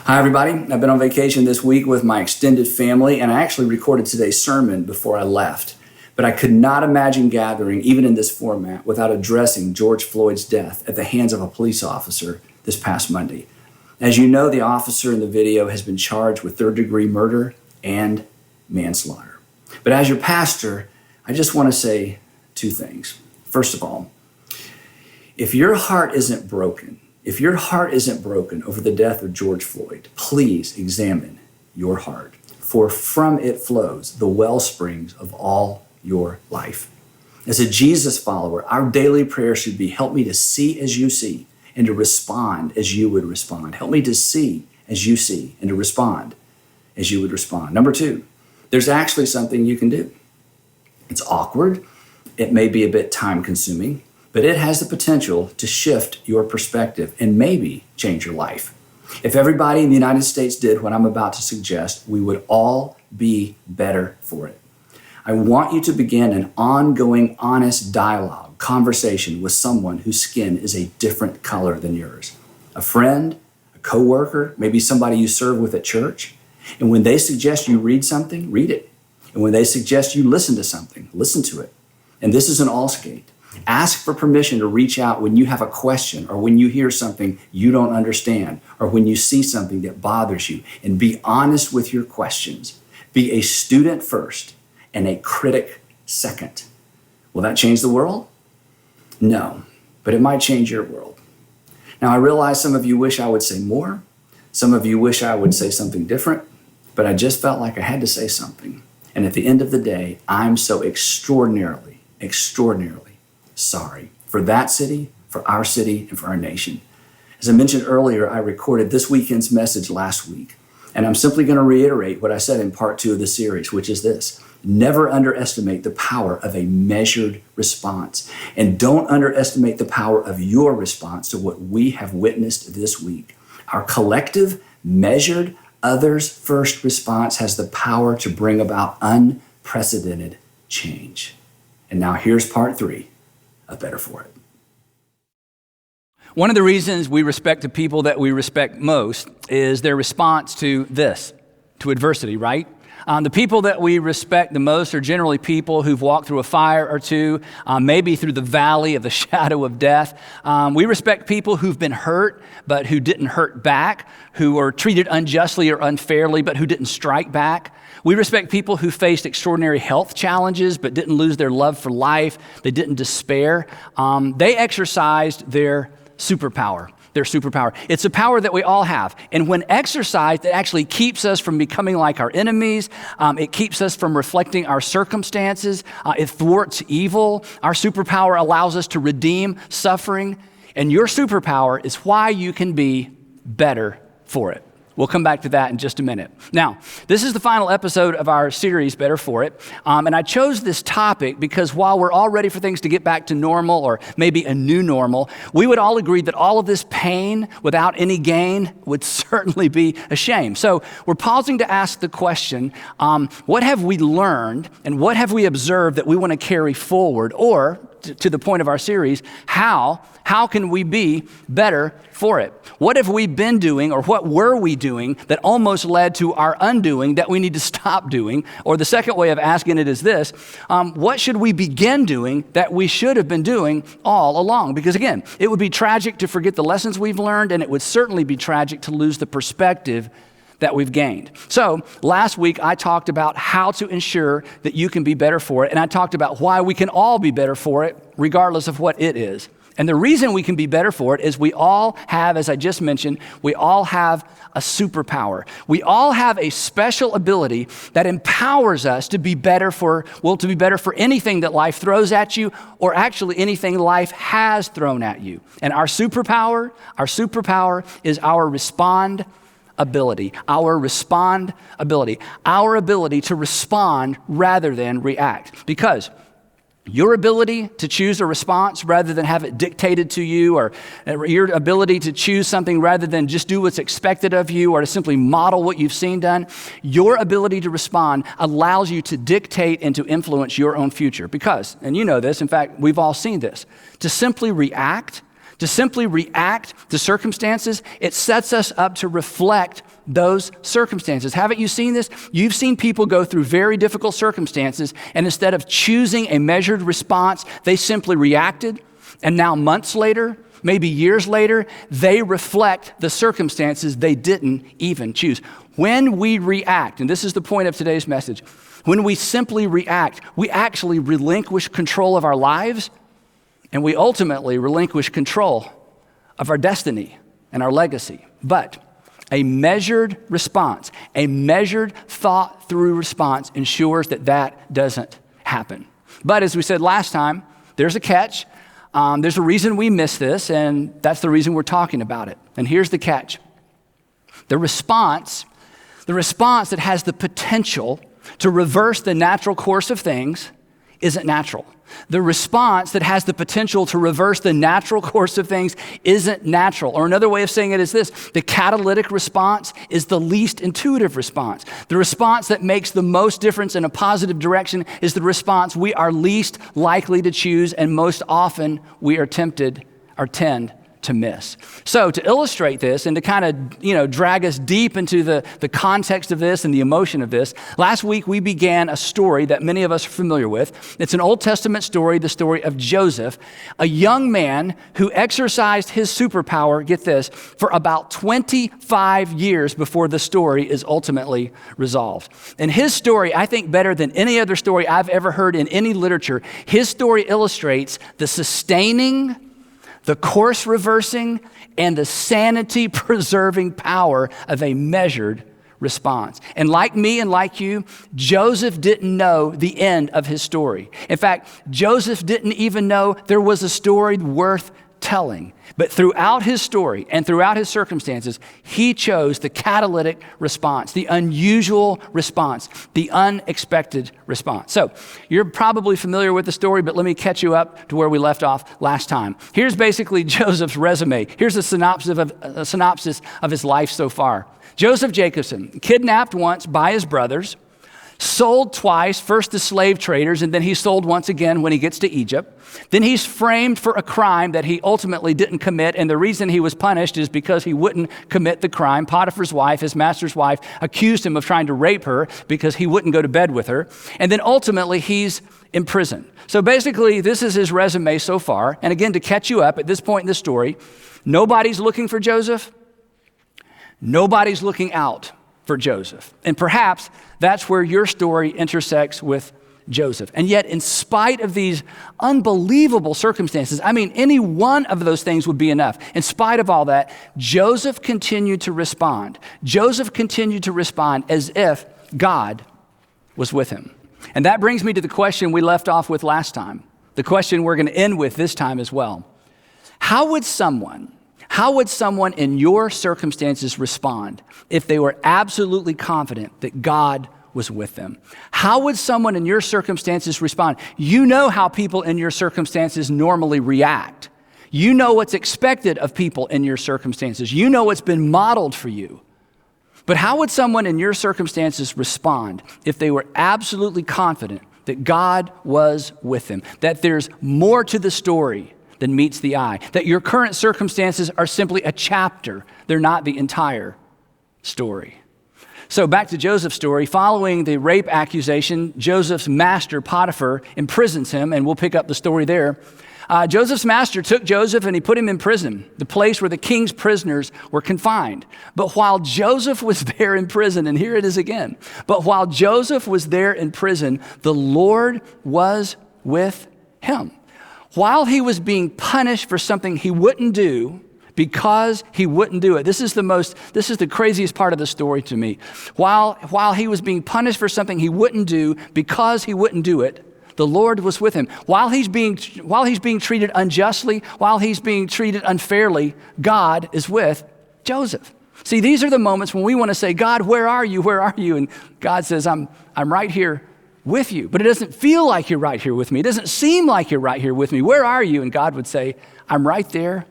Hi, everybody. I've been on vacation this week with my extended family, and I actually recorded today's sermon before I left. But I could not imagine gathering, even in this format, without addressing George Floyd's death at the hands of a police officer this past Monday. As you know, the officer in the video has been charged with third-degree murder and manslaughter. But as your pastor, I just want to say two things. First of all, if your heart isn't broken over the death of George Floyd, please examine your heart, for from it flows the well springs of all your life. As a Jesus follower, our daily prayer should be, help me to see as you see and to respond as you would respond. Help me to see as you see and to respond as you would respond. Number two, there's actually something you can do. It's awkward. It may be a bit time consuming, but it has the potential to shift your perspective and maybe change your life. If everybody in the United States did what I'm about to suggest, we would all be better for it. I want you to begin an ongoing, honest dialogue, conversation with someone whose skin is a different color than yours. A friend, a coworker, maybe somebody you serve with at church. And when they suggest you read something, read it. And when they suggest you listen to something, listen to it. And this is an all skate. Ask for permission to reach out when you have a question or when you hear something you don't understand or when you see something that bothers you, and be honest with your questions. Be a student first and a critic second. Will that change the world? No, but it might change your world. Now, I realize some of you wish I would say more. Some of you wish I would say something different, but I just felt like I had to say something. And at the end of the day, I'm so extraordinarily sorry for that city, for our city, and for our nation. As I mentioned earlier, I recorded this weekend's message last week, and I'm simply going to reiterate what I said in part 2 of the series, which is this: never underestimate the power of a measured response, and don't underestimate the power of your response to what we have witnessed this week. Our collective, measured, others-first response has the power to bring about unprecedented change. And now here's part 3 of Better For It. One of the reasons we respect the people that we respect most is their response to this, to adversity, right? The people that we respect the most are generally people who've walked through a fire or two, maybe through the valley of the shadow of death. We respect people who've been hurt, but who didn't hurt back, who were treated unjustly or unfairly, but who didn't strike back. We respect people who faced extraordinary health challenges, but didn't lose their love for life. They didn't despair. They exercised their superpower. It's a power that we all have. And when exercised, it actually keeps us from becoming like our enemies. It keeps us from reflecting our circumstances. It thwarts evil. Our superpower allows us to redeem suffering. And your superpower is why you can be better for it. We'll come back to that in just a minute. Now, this is the final episode of our series, Better For It. And I chose this topic because while we're all ready for things to get back to normal or maybe a new normal, we would all agree that all of this pain without any gain would certainly be a shame. So we're pausing to ask the question, what have we learned and what have we observed that we want to carry forward? Or, to the point of our series, how can we be better for it? What have we been doing, or what were we doing that almost led to our undoing that we need to stop doing? Or the second way of asking it is this: what should we begin doing that we should have been doing all along? Because again, it would be tragic to forget the lessons we've learned, and it would certainly be tragic to lose the perspective that we've gained. So last week, I talked about how to ensure that you can be better for it, and I talked about why we can all be better for it, regardless of what it is. And the reason we can be better for it is we all have, as I just mentioned, we all have a superpower. We all have a special ability that empowers us to be better for anything that life throws at you, or actually anything life has thrown at you. And our superpower is our ability to respond rather than react. Because your ability to choose a response rather than have it dictated to you, or your ability to choose something rather than just do what's expected of you, or to simply model what you've seen done, your ability to respond allows you to dictate and to influence your own future. Because, and you know this, in fact, we've all seen this, to simply react, To simply react to circumstances, it sets us up to reflect those circumstances. Haven't you seen this? You've seen people go through very difficult circumstances, and instead of choosing a measured response, they simply reacted. And now months later, maybe years later, they reflect the circumstances they didn't even choose. When we react, and this is the point of today's message, when we simply react, we actually relinquish control of our lives, and we ultimately relinquish control of our destiny and our legacy. But a measured response, a measured, thought-through response ensures that that doesn't happen. But as we said last time, there's a catch. There's a reason we miss this, and that's the reason we're talking about it. And here's the catch. The response that has the potential to reverse the natural course of things isn't natural. The response that has the potential to reverse the natural course of things isn't natural. Or another way of saying it is this: the catalytic response is the least intuitive response. The response that makes the most difference in a positive direction is the response we are least likely to choose, and most often we are tempted or tend to miss. So to illustrate this and to kind of, drag us deep into the context of this and the emotion of this, last week we began a story that many of us are familiar with. It's an Old Testament story, the story of Joseph, a young man who exercised his superpower, get this, for about 25 years before the story is ultimately resolved. And his story, I think better than any other story I've ever heard in any literature, his story illustrates the sustaining, the course reversing, and the sanity preserving power of a measured response. And like me and like you, Joseph didn't know the end of his story. In fact, Joseph didn't even know there was a story worth telling. But throughout his story and throughout his circumstances, he chose the catalytic response, the unusual response, the unexpected response. So you're probably familiar with the story, but let me catch you up to where we left off last time. Here's basically Joseph's resume. Here's a synopsis of his life so far. Joseph Jacobson, kidnapped once by his brothers, sold twice, first to slave traders, and then he's sold once again when he gets to Egypt. Then he's framed for a crime that he ultimately didn't commit, and the reason he was punished is because he wouldn't commit the crime. Potiphar's wife, his master's wife, accused him of trying to rape her because he wouldn't go to bed with her. And then ultimately he's in prison. So basically this is his resume so far. And again, to catch you up at this point in the story, nobody's looking for Joseph. Nobody's looking out for Joseph. And perhaps that's where your story intersects with Joseph. And yet, in spite of these unbelievable circumstances, any one of those things would be enough. In spite of all that, Joseph continued to respond. Joseph continued to respond as if God was with him. And that brings me to the question we left off with last time, the question we're going to end with this time as well. How would someone in your circumstances respond if they were absolutely confident that God was with them? How would someone in your circumstances respond? You know how people in your circumstances normally react. You know what's expected of people in your circumstances. You know what's been modeled for you. But how would someone in your circumstances respond if they were absolutely confident that God was with them, that there's more to the story than meets the eye, that your current circumstances are simply a chapter, they're not the entire story? So back to Joseph's story. Following the rape accusation, Joseph's master, Potiphar, imprisons him, and we'll pick up the story there. Joseph's master took Joseph and he put him in prison, the place where the king's prisoners were confined. But while Joseph was there in prison, and here it is again, but while Joseph was there in prison, the Lord was with him. While he was being punished for something he wouldn't do, because he wouldn't do it. This is the craziest part of the story to me. While he was being punished for something he wouldn't do because he wouldn't do it, the Lord was with him. While he's being treated unjustly, while he's being treated unfairly, God is with Joseph. See, these are the moments when we want to say, God, where are you? Where are you? And God says, I'm right here with you. But it doesn't feel like you're right here with me. It doesn't seem like you're right here with me. Where are you? And God would say, I'm right there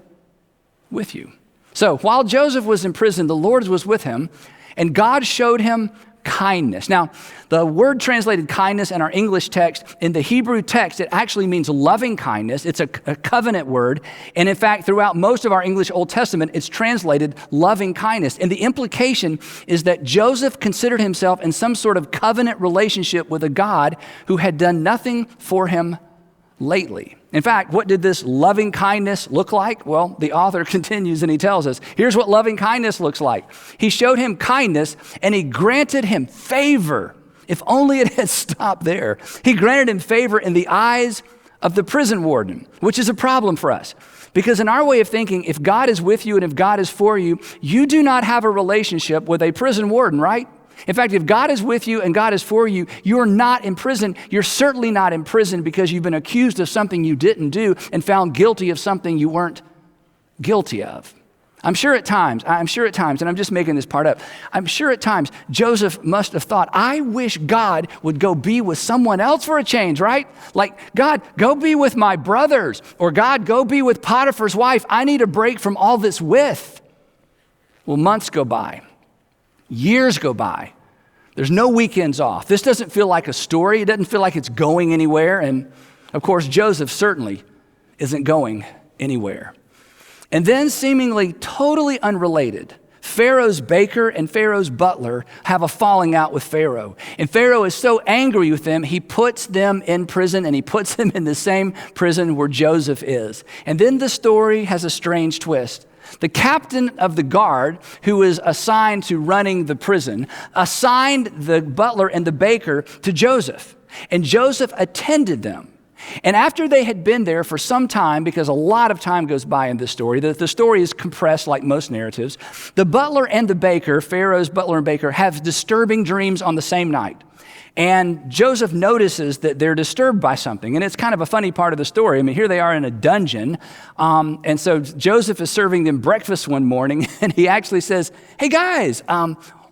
with you. So while Joseph was in prison, the Lord was with him, and God showed him kindness. Now, the word translated kindness in our English text, in the Hebrew text, it actually means loving kindness. It's a covenant word. And in fact, throughout most of our English Old Testament, it's translated loving kindness. And the implication is that Joseph considered himself in some sort of covenant relationship with a God who had done nothing for him lately. In fact, what did this loving kindness look like? Well, the author continues and he tells us, here's what loving kindness looks like. He showed him kindness and he granted him favor. If only it had stopped there. He granted him favor in the eyes of the prison warden, which is a problem for us. Because in our way of thinking, if God is with you and if God is for you, you do not have a relationship with a prison warden, right? In fact, if God is with you and God is for you, you're not in prison. You're certainly not in prison because you've been accused of something you didn't do and found guilty of something you weren't guilty of. I'm sure at times, and I'm just making this part up, I'm sure at times Joseph must have thought, I wish God would go be with someone else for a change, right? Like, God, go be with my brothers, or God, go be with Potiphar's wife. I need a break from all this with. Well, months go by. Years go by. There's no weekends off. This doesn't feel like a story. It doesn't feel like it's going anywhere. And of course, Joseph certainly isn't going anywhere. And then seemingly totally unrelated, Pharaoh's baker and Pharaoh's butler have a falling out with Pharaoh. And Pharaoh is so angry with them, he puts them in prison and he puts them in the same prison where Joseph is. And then the story has a strange twist. The captain of the guard, who was assigned to running the prison, assigned the butler and the baker to Joseph. And Joseph attended them. And after they had been there for some time, because a lot of time goes by in this story, the story is compressed like most narratives, the butler and the baker, Pharaoh's butler and baker, have disturbing dreams on the same night. And Joseph notices that they're disturbed by something. And it's kind of a funny part of the story. I mean, here they are in a dungeon. And so Joseph is serving them breakfast one morning. And he actually says, hey guys,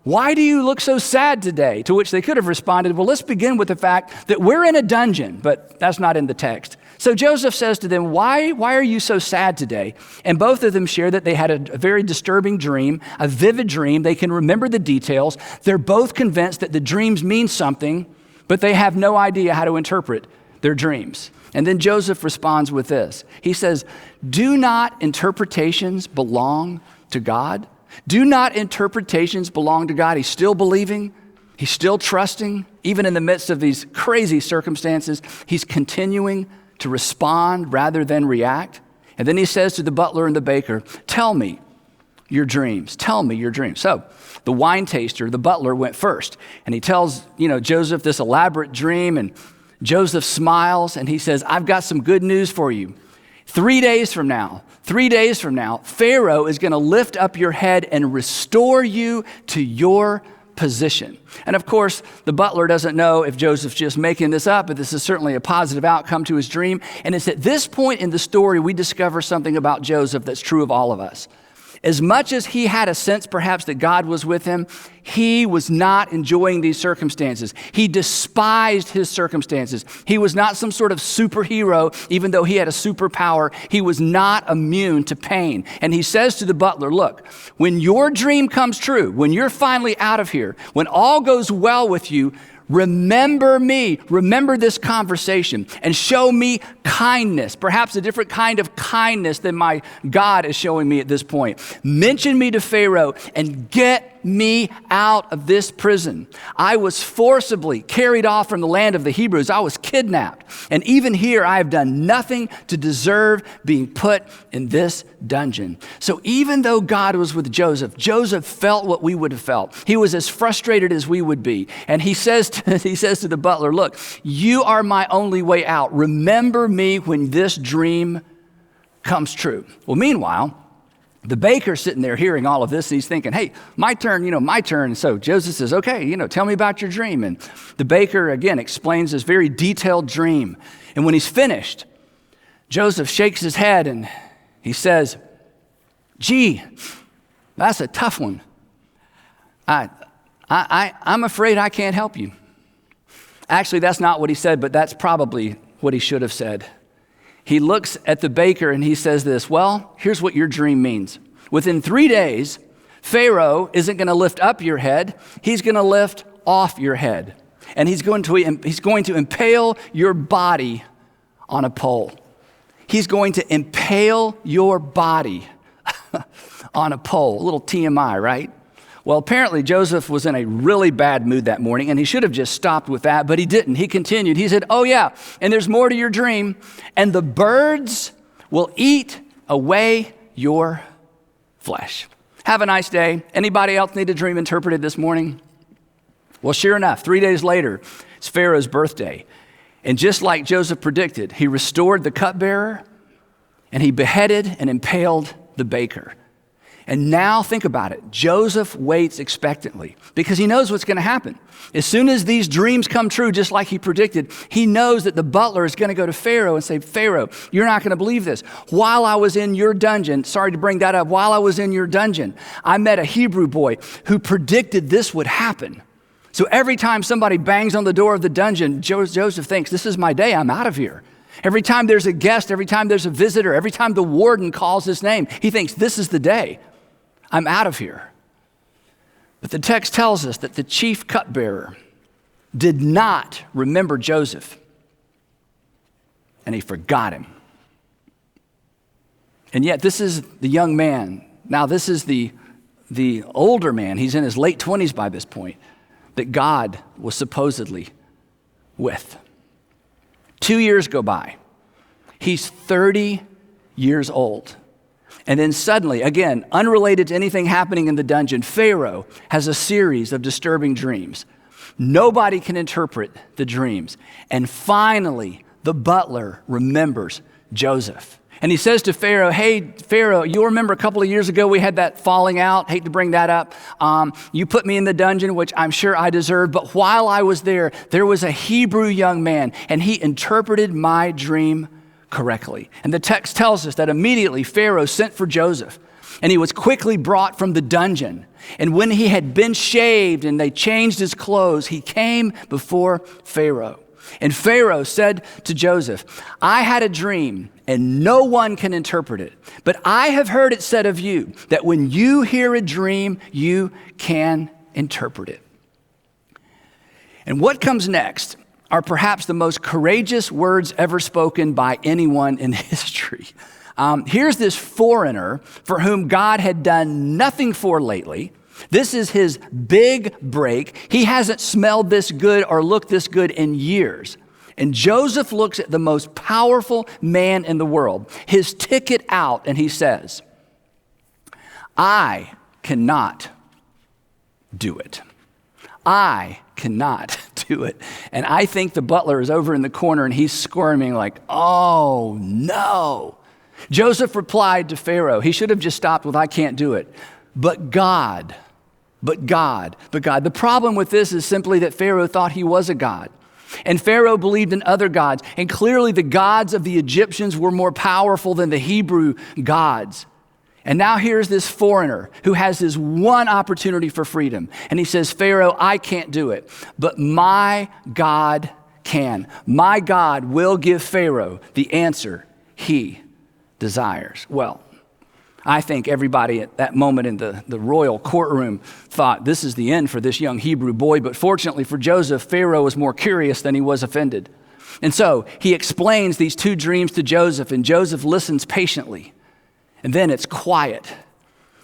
why do you look so sad today? To which they could have responded, well, let's begin with the fact that we're in a dungeon. But that's not in the text. So Joseph says to them, why are you so sad today? And both of them share that they had a very disturbing dream, a vivid dream. They can remember the details. They're both convinced that the dreams mean something, but they have no idea how to interpret their dreams. And then Joseph responds with this. He says, do not interpretations belong to God? Do not interpretations belong to God? He's still believing. He's still trusting. Even in the midst of these crazy circumstances, he's continuing to respond rather than react. And then he says to the butler and the baker, tell me your dreams. Tell me your dreams. So the wine taster, the butler, went first. And he tells, Joseph this elaborate dream. And Joseph smiles and he says, I've got some good news for you. 3 days from now, Pharaoh is going to lift up your head and restore you to your position. And of course, the butler doesn't know if Joseph's just making this up, but this is certainly a positive outcome to his dream. And it's at this point in the story we discover something about Joseph that's true of all of us. As much as he had a sense perhaps that God was with him, he was not enjoying these circumstances. He despised his circumstances. He was not some sort of superhero, even though he had a superpower. He was not immune to pain. And he says to the butler, look, when your dream comes true, when you're finally out of here, when all goes well with you, remember me, remember this conversation, and show me kindness, perhaps a different kind of kindness than my God is showing me at this point. Mention me to Pharaoh and get me out of this prison. I was forcibly carried off from the land of the Hebrews. I was kidnapped. And even here, I have done nothing to deserve being put in this dungeon. So even though God was with Joseph, Joseph felt what we would have felt. He was as frustrated as we would be. And he says to the butler, look, you are my only way out. Remember me when this dream comes true. Well, meanwhile, the baker's sitting there hearing all of this, and he's thinking, hey, my turn, my turn. And so Joseph says, okay, tell me about your dream. And the baker, again, explains this very detailed dream. And when he's finished, Joseph shakes his head and he says, gee, that's a tough one. I'm afraid I can't help you. Actually, that's not what he said, but that's probably what he should have said. He looks at the baker and he says this, well, here's what your dream means. Within 3 days, Pharaoh isn't going to lift up your head. He's going to lift off your head, and he's going to impale your body on a pole. He's going to impale your body on a pole. A little TMI, right? Well, apparently Joseph was in a really bad mood that morning, and he should have just stopped with that, but he didn't. He continued. He said, oh yeah, and there's more to your dream, and the birds will eat away your flesh. Have a nice day. Anybody else need a dream interpreted this morning? Well, sure enough, 3 days later, it's Pharaoh's birthday. And just like Joseph predicted, he restored the cupbearer, and he beheaded and impaled the baker. And now think about it. Joseph waits expectantly because he knows what's going to happen. As soon as these dreams come true, just like he predicted, he knows that the butler is going to go to Pharaoh and say, Pharaoh, you're not going to believe this. While I was in your dungeon, sorry to bring that up, while I was in your dungeon, I met a Hebrew boy who predicted this would happen. So every time somebody bangs on the door of the dungeon, Joseph thinks, this is my day, I'm out of here. Every time there's a guest, every time there's a visitor, every time the warden calls his name, he thinks, this is the day. I'm out of here. But the text tells us that the chief cupbearer did not remember Joseph, and he forgot him. And yet this is the young man. Now this is the older man. He's in his late 20s by this point, that God was supposedly with. 2 years go by. He's 30 years old. And then suddenly, again, unrelated to anything happening in the dungeon, Pharaoh has a series of disturbing dreams. Nobody can interpret the dreams. And finally, the butler remembers Joseph. And he says to Pharaoh, hey, Pharaoh, you'll remember a couple of years ago we had that falling out. Hate to bring that up. You put me in the dungeon, which I'm sure I deserved. But while I was there was a Hebrew young man, and he interpreted my dream correctly. And the text tells us that immediately Pharaoh sent for Joseph, and he was quickly brought from the dungeon. And when he had been shaved and they changed his clothes, he came before Pharaoh. And Pharaoh said to Joseph, I had a dream, and no one can interpret it. But I have heard it said of you that when you hear a dream, you can interpret it. And what comes next are perhaps the most courageous words ever spoken by anyone in history. Here's this foreigner for whom God had done nothing for lately. This is his big break. He hasn't smelled this good or looked this good in years. And Joseph looks at the most powerful man in the world, his ticket out, and he says, I cannot do it. I cannot do it. And I think the butler is over in the corner and he's squirming like, oh no. Joseph replied to Pharaoh. He should have just stopped with, I can't do it. But God. The problem with this is simply that Pharaoh thought he was a god. And Pharaoh believed in other gods. And clearly the gods of the Egyptians were more powerful than the Hebrew gods. And now here's this foreigner who has this one opportunity for freedom. And he says, Pharaoh, I can't do it, but my God can. My God will give Pharaoh the answer he desires. Well, I think everybody at that moment in the royal courtroom thought this is the end for this young Hebrew boy. But fortunately for Joseph, Pharaoh was more curious than he was offended. And so he explains these two dreams to Joseph, and Joseph listens patiently. And then it's quiet.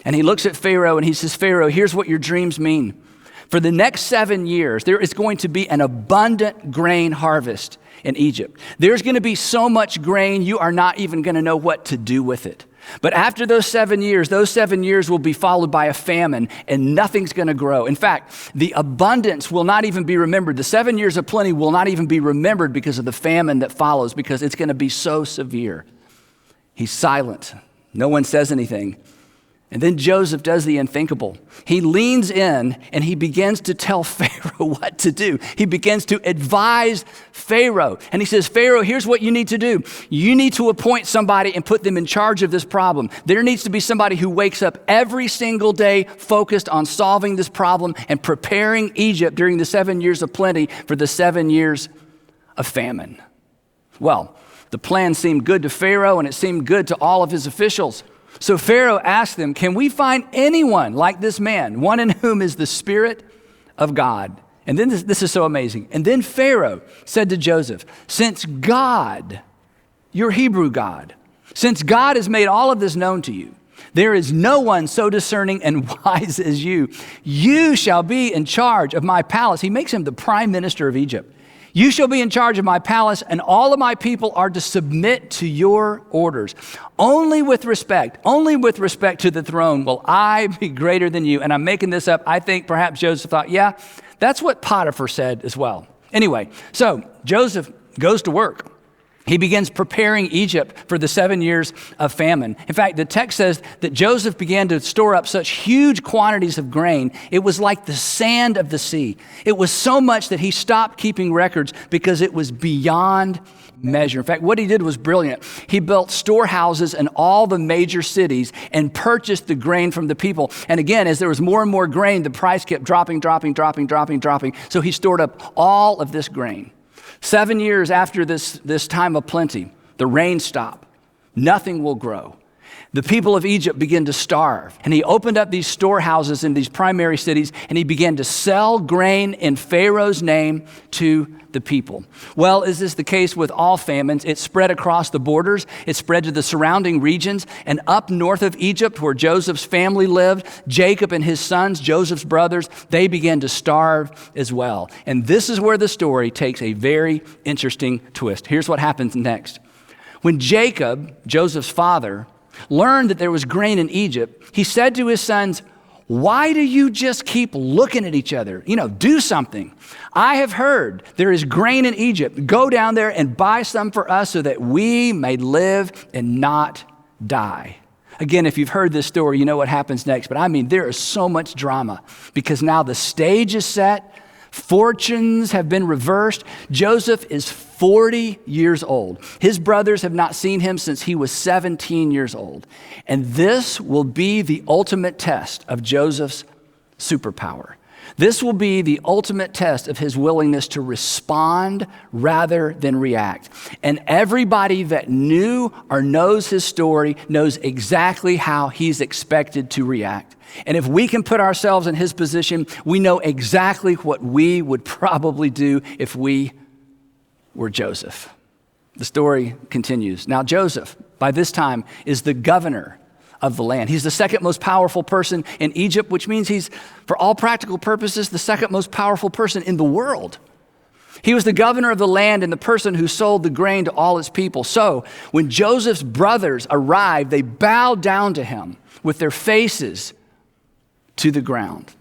And he looks at Pharaoh and he says, Pharaoh, here's what your dreams mean. For the next 7 years, there is going to be an abundant grain harvest in Egypt. There's going to be so much grain, you are not even going to know what to do with it. But after those 7 years will be followed by a famine, and nothing's going to grow. In fact, the abundance will not even be remembered. The 7 years of plenty will not even be remembered because of the famine that follows, because it's going to be so severe. He's silent. No one says anything. And then Joseph does the unthinkable. He leans in and he begins to tell Pharaoh what to do. He begins to advise Pharaoh. And he says, Pharaoh, here's what you need to do. You need to appoint somebody and put them in charge of this problem. There needs to be somebody who wakes up every single day focused on solving this problem and preparing Egypt during the 7 years of plenty for the 7 years of famine. Well, the plan seemed good to Pharaoh and it seemed good to all of his officials. So Pharaoh asked them, can we find anyone like this man, one in whom is the Spirit of God? And then this is so amazing. And then Pharaoh said to Joseph, since God, your Hebrew God, since God has made all of this known to you, there is no one so discerning and wise as you. You shall be in charge of my palace. He makes him the prime minister of Egypt. You shall be in charge of my palace, and all of my people are to submit to your orders. Only with respect to the throne will I be greater than you. And I'm making this up. I think perhaps Joseph thought, yeah, that's what Potiphar said as well. Anyway, so Joseph goes to work. He begins preparing Egypt for the 7 years of famine. In fact, the text says that Joseph began to store up such huge quantities of grain, it was like the sand of the sea. It was so much that he stopped keeping records because it was beyond measure. In fact, what he did was brilliant. He built storehouses in all the major cities and purchased the grain from the people. And again, as there was more and more grain, the price kept dropping. So he stored up all of this grain. 7 years after this time of plenty, the rain stopped. Nothing will grow. The people of Egypt begin to starve. And he opened up these storehouses in these primary cities, and he began to sell grain in Pharaoh's name to the people. Well, is this the case with all famines? It spread across the borders. It spread to the surrounding regions. And up north of Egypt, where Joseph's family lived, Jacob and his sons, Joseph's brothers, they began to starve as well. And this is where the story takes a very interesting twist. Here's what happens next. When Jacob, Joseph's father, learned that there was grain in Egypt, he said to his sons, why do you just keep looking at each other? Do something. I have heard there is grain in Egypt. Go down there and buy some for us so that we may live and not die. Again, if you've heard this story, you know what happens next. But there is so much drama because now the stage is set. Fortunes have been reversed. Joseph is 40 years old. His brothers have not seen him since he was 17 years old. And this will be the ultimate test of Joseph's superpower. This will be the ultimate test of his willingness to respond rather than react. And everybody that knew or knows his story knows exactly how he's expected to react. And if we can put ourselves in his position, we know exactly what we would probably do if we were Joseph. The story continues. Now, Joseph, by this time, is the governor of the land. He's the second most powerful person in Egypt, which means he's, for all practical purposes, the second most powerful person in the world. He was the governor of the land and the person who sold the grain to all its people. So when Joseph's brothers arrived, they bowed down to him with their faces to the ground.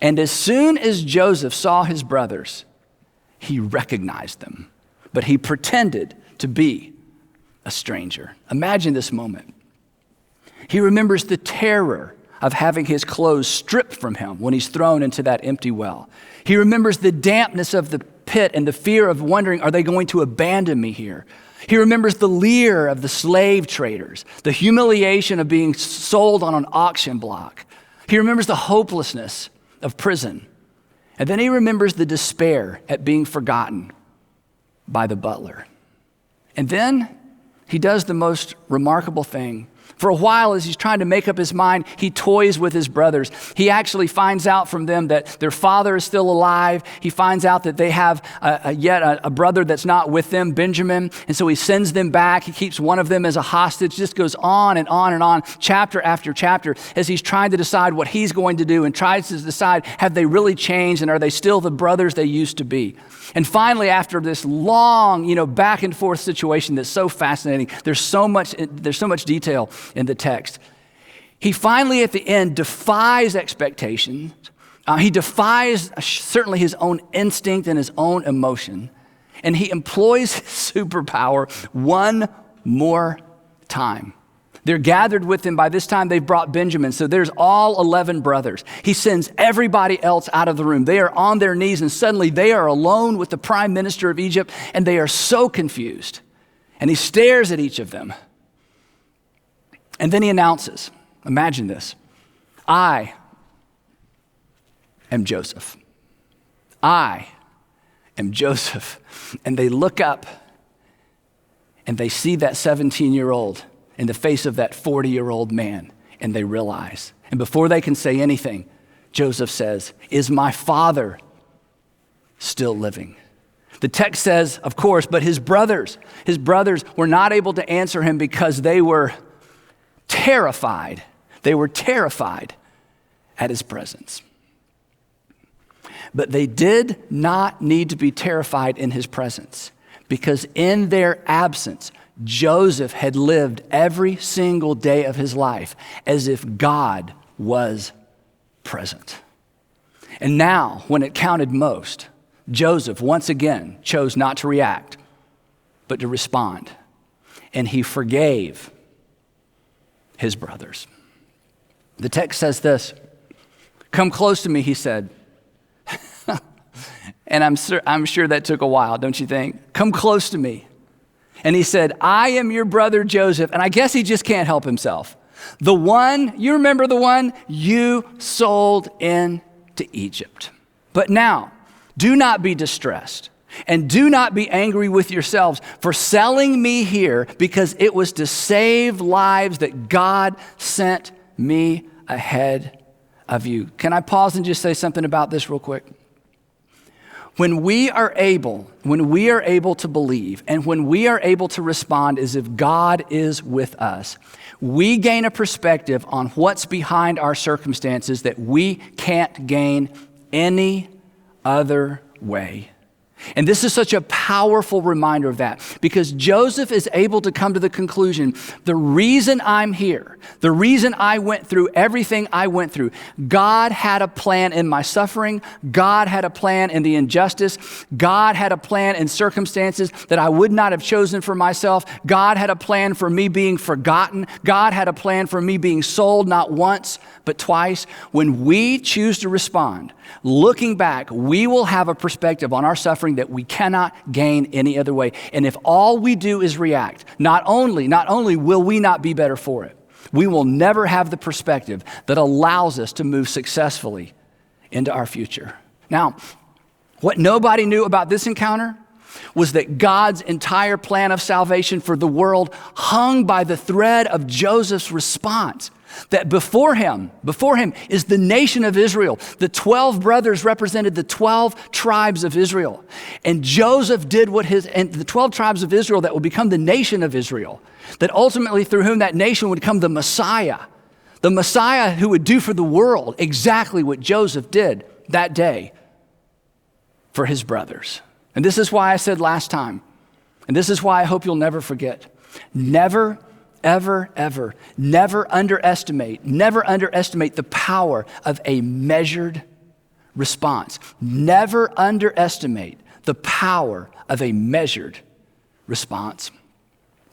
And as soon as Joseph saw his brothers, he recognized them, but he pretended to be a stranger. Imagine this moment. He remembers the terror of having his clothes stripped from him when he's thrown into that empty well. He remembers the dampness of the pit and the fear of wondering, are they going to abandon me here? He remembers the leer of the slave traders, the humiliation of being sold on an auction block. He remembers the hopelessness of prison. And then he remembers the despair at being forgotten by the butler. And then he does the most remarkable thing. For a while, as he's trying to make up his mind, he toys with his brothers. He actually finds out from them that their father is still alive. He finds out that they have yet a brother that's not with them, Benjamin. And so he sends them back. He keeps one of them as a hostage. Just goes on and on and on, chapter after chapter, as he's trying to decide what he's going to do and tries to decide, have they really changed and are they still the brothers they used to be? And finally, after this long, back and forth situation that's so fascinating, there's so much detail in the text. He finally, at the end, defies expectations. He defies certainly his own instinct and his own emotion. And he employs his superpower one more time. They're gathered with him. By this time, they've brought Benjamin. So there's all 11 brothers. He sends everybody else out of the room. They are on their knees, and suddenly they are alone with the prime minister of Egypt, and they are so confused. And he stares at each of them. And then he announces, imagine this, I am Joseph. I am Joseph. And they look up, and they see that 17-year-old in the face of that 40-year-old man, and they realize. And before they can say anything, Joseph says, is my father still living. The text says, of course, but his brothers were not able to answer him because they were terrified. They were terrified at his presence. But they did not need to be terrified in his presence, because in their absence, Joseph had lived every single day of his life as if God was present. And now, when it counted most, Joseph once again chose not to react, but to respond. And he forgave his brothers. The text says this, "Come close to me," he said. And I'm sure that took a while, don't you think? "Come close to me." And he said, "I am your brother Joseph." And I guess he just can't help himself. The one, you remember the one you sold into Egypt. But now, do not be distressed and do not be angry with yourselves for selling me here, because it was to save lives that God sent me ahead of you. Can I pause and just say something about this real quick? When we are able to believe and when we are able to respond as if God is with us, we gain a perspective on what's behind our circumstances that we can't gain any other way. And this is such a powerful reminder of that, because Joseph is able to come to the conclusion, the reason I'm here, the reason I went through everything I went through, God had a plan in my suffering, God had a plan in the injustice, God had a plan in circumstances that I would not have chosen for myself, God had a plan for me being forgotten, God had a plan for me being sold not once, but twice. When we choose to respond, looking back, we will have a perspective on our suffering that we cannot gain any other way. And if all we do is react, not only will we not be better for it, we will never have the perspective that allows us to move successfully into our future. Now, what nobody knew about this encounter was that God's entire plan of salvation for the world hung by the thread of Joseph's response. That before him is the nation of Israel. The 12 brothers represented the 12 tribes of Israel. And Joseph did and the 12 tribes of Israel that would become the nation of Israel, that ultimately through whom that nation would come the Messiah who would do for the world exactly what Joseph did that day for his brothers. And this is why I said last time, and this is why I hope you'll never forget, never underestimate the power of a measured response. Never underestimate the power of a measured response.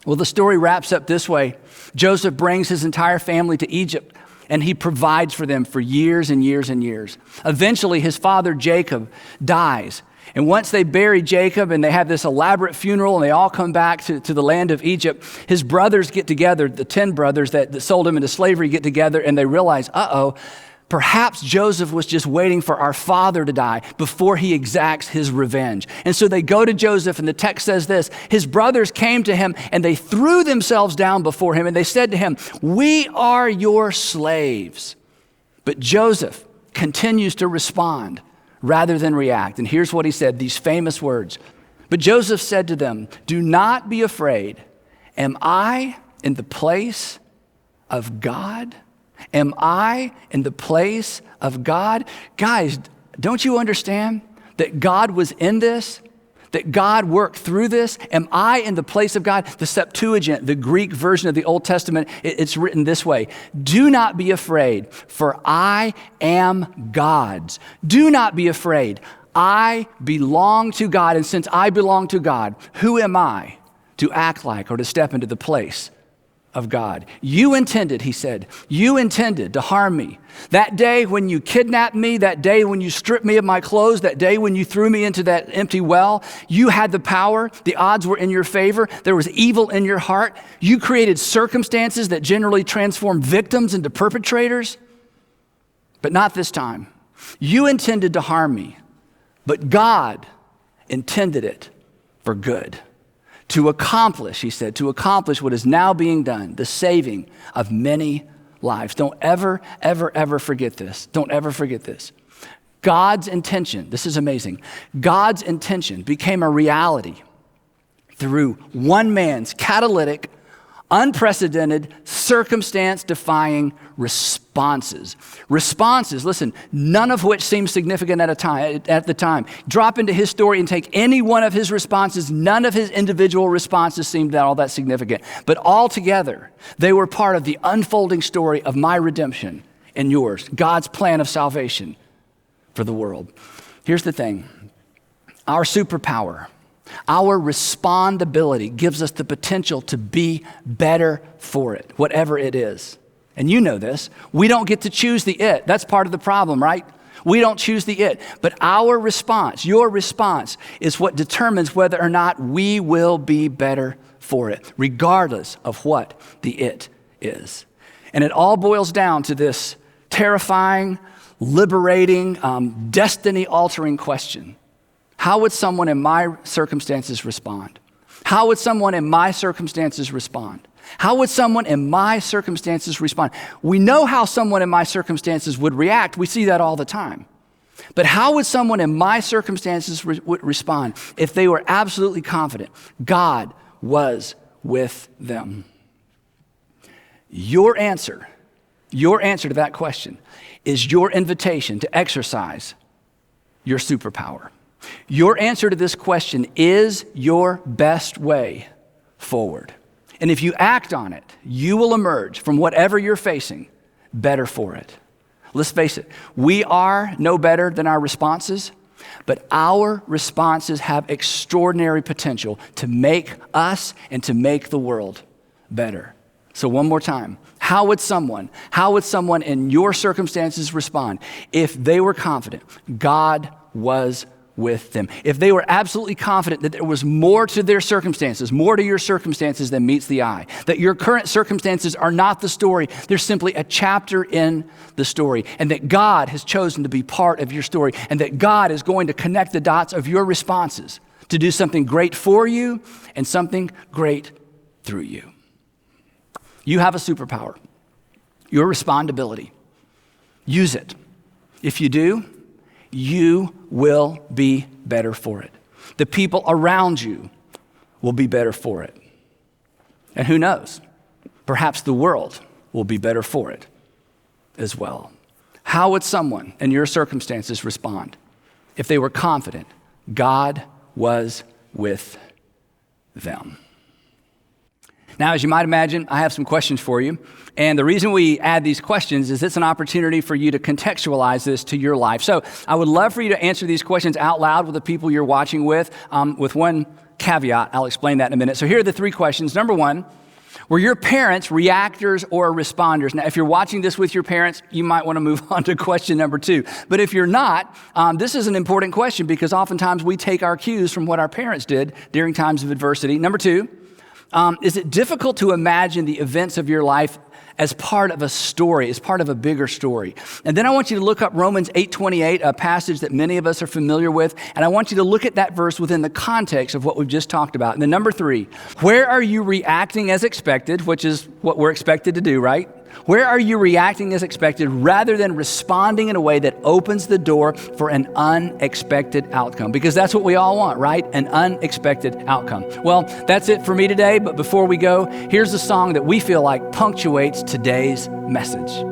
Well, the story wraps up this way. Joseph brings his entire family to Egypt, and he provides for them for years and years and years. Eventually, his father Jacob dies. And once they bury Jacob and they have this elaborate funeral and they all come back to the land of Egypt, his brothers get together, the 10 brothers that sold him into slavery get together, and they realize, perhaps Joseph was just waiting for our father to die before he exacts his revenge. And so they go to Joseph, and the text says this, his brothers came to him and they threw themselves down before him and they said to him, "We are your slaves." But Joseph continues to respond rather than react. And here's what he said, these famous words. But Joseph said to them, "Do not be afraid. Am I in the place of God? Am I in the place of God?" Guys, don't you understand that God was in this? That God worked through this? Am I in the place of God? The Septuagint, the Greek version of the Old Testament, it's written this way. "Do not be afraid, for I am God's." Do not be afraid. I belong to God, and since I belong to God, who am I to act like or to step into the place of God? You intended, he said, you intended to harm me. That day when you kidnapped me, that day when you stripped me of my clothes, that day when you threw me into that empty well, you had the power. The odds were in your favor. There was evil in your heart. You created circumstances that generally transform victims into perpetrators. But not this time. You intended to harm me, but God intended it for good. To accomplish, he said, to accomplish what is now being done, the saving of many lives. Don't ever forget this. Don't ever forget this. God's intention, this is amazing, God's intention became a reality through one man's catalytic, unprecedented, circumstance-defying responses. Responses, listen, none of which seem significant at the time. Drop into his story and take any one of his responses, none of his individual responses seemed all that significant. But altogether, they were part of the unfolding story of my redemption and yours, God's plan of salvation for the world. Here's the thing. Our superpower, our respondability gives us the potential to be better for it, whatever it is. And you know this. We don't get to choose the it. That's part of the problem, right? We don't choose the it. But our response, your response, is what determines whether or not we will be better for it, regardless of what the it is. And it all boils down to this terrifying, liberating, destiny-altering question. How would someone in my circumstances respond? How would someone in my circumstances respond? How would someone in my circumstances respond? We know how someone in my circumstances would react. We see that all the time. But how would someone in my circumstances respond if they were absolutely confident God was with them? Your answer to that question is your invitation to exercise your superpower. Your answer to this question is your best way forward. And if you act on it, you will emerge from whatever you're facing better for it. Let's face it, we are no better than our responses, but our responses have extraordinary potential to make us and to make the world better. So one more time, how would someone in your circumstances respond if they were confident God was with them? If they were absolutely confident that there was more to their circumstances, more to your circumstances than meets the eye, that your current circumstances are not the story, they're simply a chapter in the story, and that God has chosen to be part of your story, and that God is going to connect the dots of your responses to do something great for you and something great through you. You have a superpower, your respondability. Use it. If you do, you will be better for it. The people around you will be better for it. And who knows, perhaps the world will be better for it as well. How would someone in your circumstances respond if they were confident God was with them? Now, as you might imagine, I have some questions for you. And the reason we add these questions is it's an opportunity for you to contextualize this to your life. So I would love for you to answer these questions out loud with the people you're watching with one caveat. I'll explain that in a minute. So here are the three questions. Number one, were your parents reactors or responders? Now, if you're watching this with your parents, you might want to move on to question number two. But if you're not, this is an important question because oftentimes we take our cues from what our parents did during times of adversity. Number two, is it difficult to imagine the events of your life as part of a story, as part of a bigger story? And then I want you to look up Romans 8:28, a passage that many of us are familiar with, and I want you to look at that verse within the context of what we've just talked about. And then number three, where are you reacting as expected, which is what we're expected to do, right? Where are you reacting as expected rather than responding in a way that opens the door for an unexpected outcome? Because that's what we all want, right? An unexpected outcome. Well, that's it for me today. But before we go, here's a song that we feel like punctuates today's message.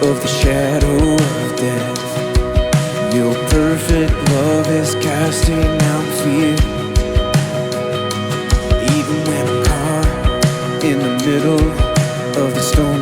Of the shadow of death, your perfect love is casting out fear. Even when I'm caught in the middle of the storm,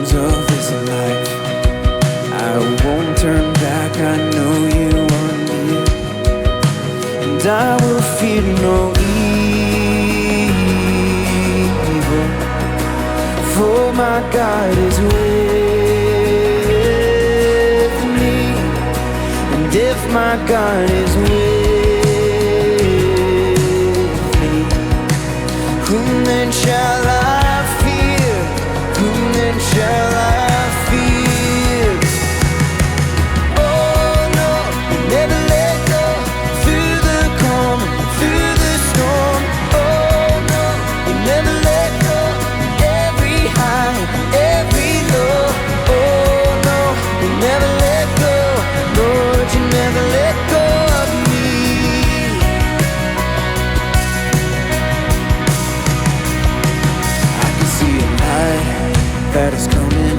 is coming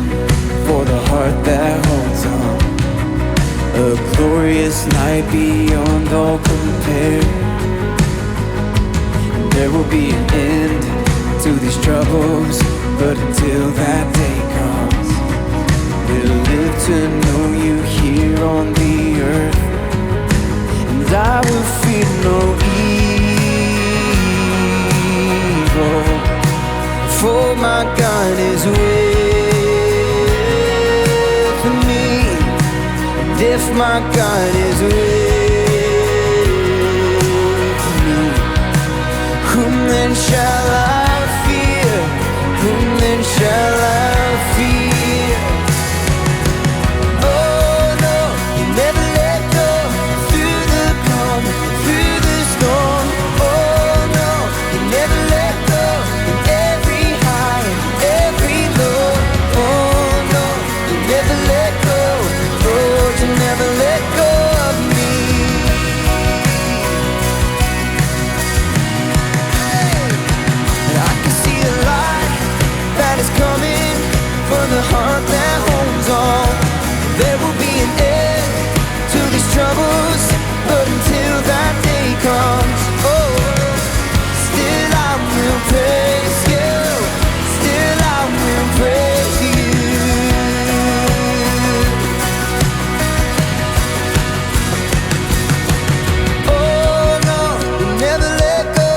for the heart that holds on. A glorious night beyond all compare. And there will be an end to these troubles, but until that day comes, we'll live to know you here on the earth. And I will fear no evil, for my God is with me. And if my God is with me, whom then shall I fear? Whom then shall I fear? Oh no, you never let go. Through the calm, through the storm. Oh no, you never let go. In every high, every low. Oh no, you never let go. Lord, you never let go of me. And I can see the light that is coming for the heart that holds on. There will be an end to these troubles, but until that day comes, oh, still I will praise you. Still I will praise you. Oh no, you never let go.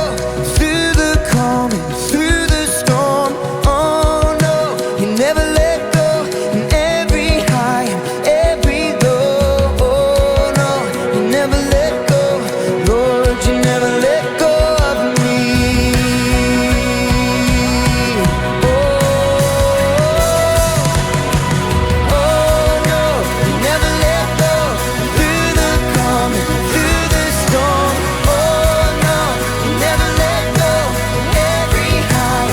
Through the calm and through the storm. Oh no, you never let go. In every high and every low. Oh no, you never let go. Lord, you never let go of me. Oh no, you never let go. Through the calm and through the storm. Oh no, you never let go. Every high,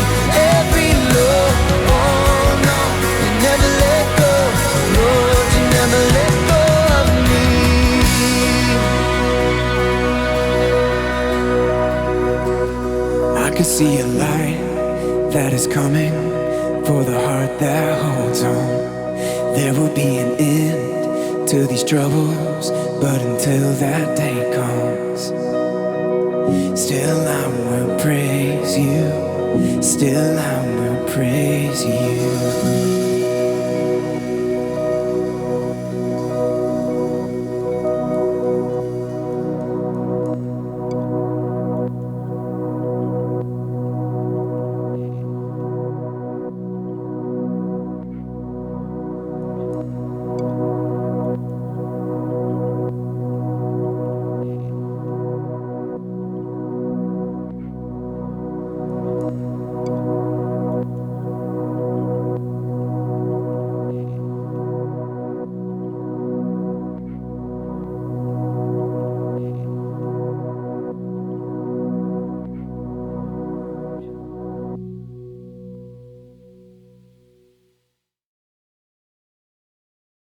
every low. Oh no, you never let go. Lord, you never let go of me. I can see a light that is coming for the heart that holds on. There will be an end to these troubles, but until that day comes, still I will praise you. Still I will praise you.